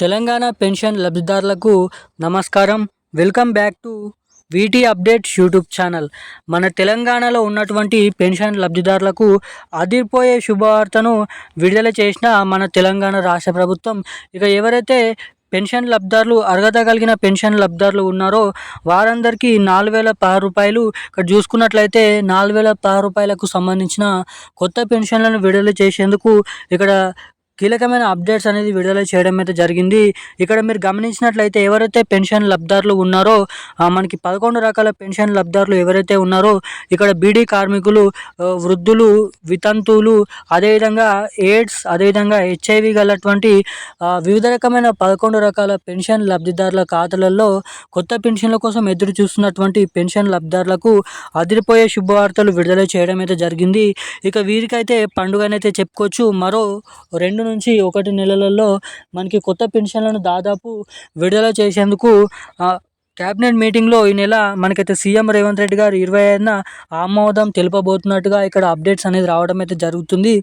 Telangana pension లబ్ధిదారులకు నమస్కారం. Welcome back to వీటీ updates YouTube channel. మన తెలంగాణలో ఉన్నటువంటి పెన్షన్ లబ్ధిదారులకు అదిరిపోయే శుభవార్తను విడుదల చేసిన మన తెలంగాణ రాష్ట్ర ప్రభుత్వం. ఇక ఎవరైతే పెన్షన్ లబ్ధిదారులు, అర్హత కలిగిన పెన్షన్ లబ్ధిదారులు ఉన్నారో వారందరికీ 4,016 రూపాయలు. ఇక్కడ చూసుకున్నట్లయితే 4,016 రూపాయలకు సంబంధించిన కొత్త పెన్షన్లను విడుదల చేసేందుకు ఇక్కడ కీలకమైన అప్డేట్స్ అనేది విడుదల చేయడం అయితే జరిగింది. ఇక్కడ మీరు గమనించినట్లయితే ఎవరైతే పెన్షన్ లబ్ధిదారులు ఉన్నారో మనకి 11 రకాల పెన్షన్ లబ్ధిదారులు ఎవరైతే ఉన్నారో ఇక్కడ బీడీ కార్మికులు, వృద్ధులు, వితంతువులు, అదేవిధంగా ఎయిడ్స్, అదేవిధంగా హెచ్ఐవి గలటువంటి వివిధ రకమైన 11 రకాల పెన్షన్ లబ్ధిదారుల ఖాతాలలో కొత్త పెన్షన్ల కోసం ఎదురు చూస్తున్నటువంటి పెన్షన్ లబ్ధిదారులకు అదిరిపోయే శుభవార్తలు విడుదల చేయడం అయితే జరిగింది. ఇక వీరికైతే పండుగనైతే చెప్పుకోవచ్చు. మరో 2 నుంచి 1 నెలలలో మనకి కొత్త పెన్షన్లను దాదాపు విడుదల చేసేందుకు క్యాబినెట్ మీటింగ్లో ఈ నెల మనకైతే సీఎం రేవంత్ రెడ్డి గారు 25న ఆమోదం తెలుపబోతున్నట్టుగా ఇక్కడ అప్డేట్స్ అనేది రావడం అయితే జరుగుతుంది.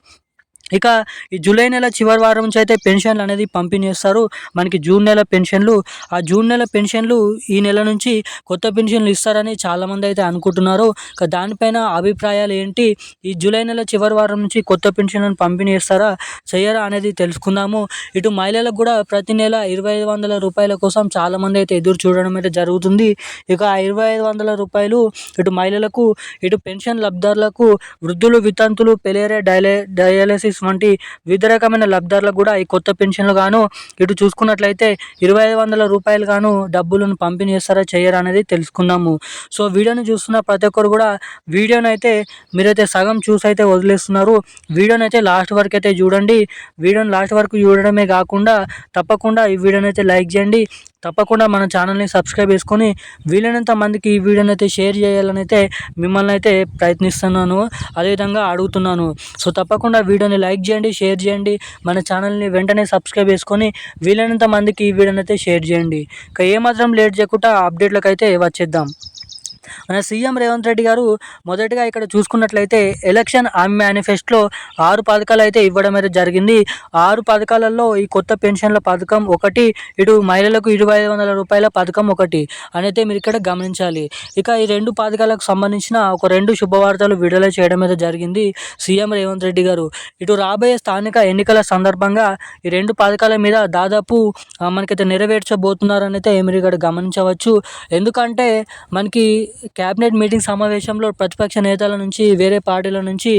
ఇక ఈ జూలై నెల చివరి వారం నుంచి అయితే పెన్షన్లు అనేది పంపిణీ చేస్తారు. మనకి జూన్ నెల పెన్షన్లు, ఆ జూన్ నెల పెన్షన్లు ఈ నెల నుంచి కొత్త పెన్షన్లు ఇస్తారని చాలామంది అయితే అనుకుంటున్నారు. ఇక దానిపైన అభిప్రాయాలు ఏంటి, ఈ జూలై నెల చివరి వారం నుంచి కొత్త పెన్షన్లను పంపిణీ చేస్తారా చేయరా అనేది తెలుసుకుందాము. ఇటు మహిళలకు కూడా ప్రతి నెల 2,500 రూపాయల కోసం చాలామంది అయితే ఎదురు చూడడం అయితే జరుగుతుంది. ఇక ఆ 2,500 రూపాయలు ఇటు మహిళలకు, ఇటు పెన్షన్ లబ్ధిదారులకు, వృద్ధులు, వితంతులు, పెలేరియా, డయాలసిస్ వంటి వివిధ రకమైన లబ్ధిదారులకు కూడా ఈ కొత్త పెన్షన్లు గాను ఇటు చూసుకున్నట్లయితే 2,500 రూపాయలు గాను డబ్బులను పంపిణీ చేస్తారా చేయరా అనేది తెలుసుకుందాము. సో వీడియోని చూస్తున్న ప్రతి ఒక్కరు కూడా వీడియోని అయితే మీరైతే సగం చూసి అయితే వదిలేస్తున్నారు. వీడియోని అయితే లాస్ట్ వరకు అయితే చూడండి. వీడియోని లాస్ట్ వరకు చూడడమే కాకుండా తప్పకుండా ఈ వీడియోని అయితే లైక్ చేయండి. తప్పకుండా మన ఛానల్ని సబ్స్క్రైబ్ చేసుకొని వీలైనంత మందికి ఈ వీడియోని అయితే షేర్ చేయాలని అయితే మిమ్మల్ని అయితే ప్రయత్నిస్తున్నాను, అదేవిధంగా అడుగుతున్నాను. సో తప్పకుండా వీడియోని లైక్ చేయండి, షేర్ చేయండి. మన ఛానల్ని వెంటనే సబ్స్క్రైబ్ చేసుకొని వీలైనంత మందికి ఈ వీడియోని అయితే షేర్ చేయండి. ఇక ఏమాత్రం లేట్ చేయకుండా అప్డేట్లకు అయితే వచ్చేద్దాం. మన సీఎం రేవంత్ రెడ్డి గారు మొదటిగా ఇక్కడ చూసుకున్నట్లయితే ఎలక్షన్ హామీ మేనిఫెస్టోలో 6 పథకాలు అయితే ఇవ్వడం అయితే జరిగింది. 6 పథకాలలో ఈ కొత్త పెన్షన్ల పథకం ఒకటి, ఇటు మహిళలకు 2,500 రూపాయల పథకం ఒకటి అనేది మీరు ఇక్కడ గమనించాలి. ఇక ఈ 2 పథకాలకు సంబంధించిన ఒక 2 శుభవార్తలు విడుదల చేయడం అయితే జరిగింది సీఎం రేవంత్ రెడ్డి గారు. ఇటు రాబోయే స్థానిక ఎన్నికల సందర్భంగా ఈ 2 పథకాల మీద దాదాపు మనకైతే నెరవేర్చబోతున్నారని అయితే మీరు ఇక్కడ గమనించవచ్చు. ఎందుకంటే మనకి క్యాబినెట్ మీటింగ్ సమావేశంలో ప్రతిపక్ష నేతల నుంచి, వేరే పార్టీల నుంచి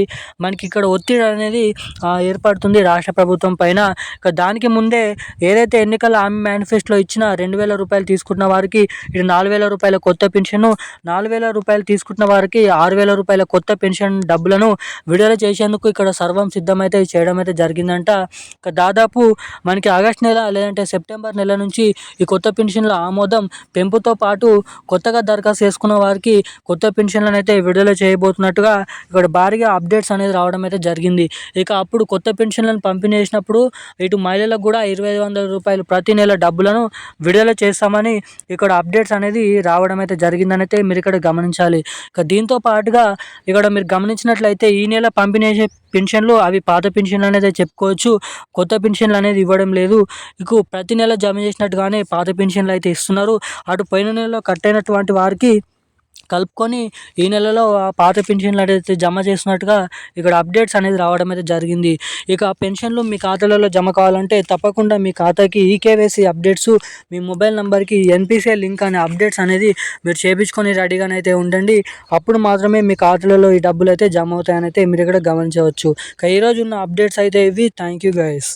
మనకి ఇక్కడ ఒత్తిడి అనేది ఏర్పడుతుంది రాష్ట్ర ప్రభుత్వం పైన. ఇక దానికి ముందే ఏదైతే ఎన్నికల హామీ మేనిఫెస్టోలో ఇచ్చిన 2,000 రూపాయలు తీసుకుంటున్న వారికి ఇది 4,000 రూపాయల కొత్త పెన్షన్, 4,000 రూపాయలు తీసుకుంటున్న వారికి 6,000 రూపాయల కొత్త పెన్షన్ డబ్బులను విడుదల చేసేందుకు ఇక్కడ సర్వం సిద్ధమైతే చేయడం అయితే జరిగిందంట. ఇక దాదాపు మనకి ఆగస్టు నెల లేదంటే సెప్టెంబర్ నెల నుంచి ఈ కొత్త పెన్షన్ల ఆమోదం పెంపుతో పాటు కొత్తగా దరఖాస్తు చేసుకున్న వారికి కొత్త పెన్షన్లను అయితే విడుదల చేయబోతున్నట్టుగా ఇక్కడ భారీగా అప్డేట్స్ అనేది రావడం అయితే జరిగింది. ఇక అప్పుడు కొత్త పెన్షన్లను పంపిణీ చేసినప్పుడు ఇటు మహిళలకు కూడా 2,500 రూపాయలు ప్రతి నెల డబ్బులను విడుదల చేస్తామని ఇక్కడ అప్డేట్స్ అనేది రావడం అయితే జరిగిందని అయితే మీరు ఇక్కడ గమనించాలి. ఇక దీంతో పాటుగా ఇక్కడ మీరు గమనించినట్లయితే ఈ నెల పంపిణీ చేసే పెన్షన్లు అవి పాత పెన్షన్లు అనేది చెప్పుకోవచ్చు. కొత్త పెన్షన్లు అనేది ఇవ్వడం లేదు. ఇక ప్రతి నెల జమ చేసినట్టుగానే పాత పెన్షన్లు అయితే ఇస్తున్నారు. అటు పోయిన నెలలో కట్ అయినటువంటి వారికి కలుపుకొని ఈ నెలలో ఆ పాత పెన్షన్లు అయితే జమ చేసినట్టుగా ఇక్కడ అప్డేట్స్ అనేది రావడం అయితే జరిగింది. ఇక పెన్షన్లు మీ ఖాతాలలో జమ కావాలంటే తప్పకుండా మీ ఖాతాకి ఈకేవైసీ అప్డేట్స్, మీ మొబైల్ నెంబర్కి ఎన్పిసిఐ లింక్ అనే అప్డేట్స్ అనేది మీరు చేయించుకొని రెడీగానైతే ఉండండి. అప్పుడు మాత్రమే మీ ఖాతాలలో ఈ డబ్బులు అయితే జమ అవుతాయని అయితే మీరు ఇక్కడ గమనించవచ్చు. ఇక ఈరోజు ఉన్న అప్డేట్స్ అయితే ఇవి. Thank you guys.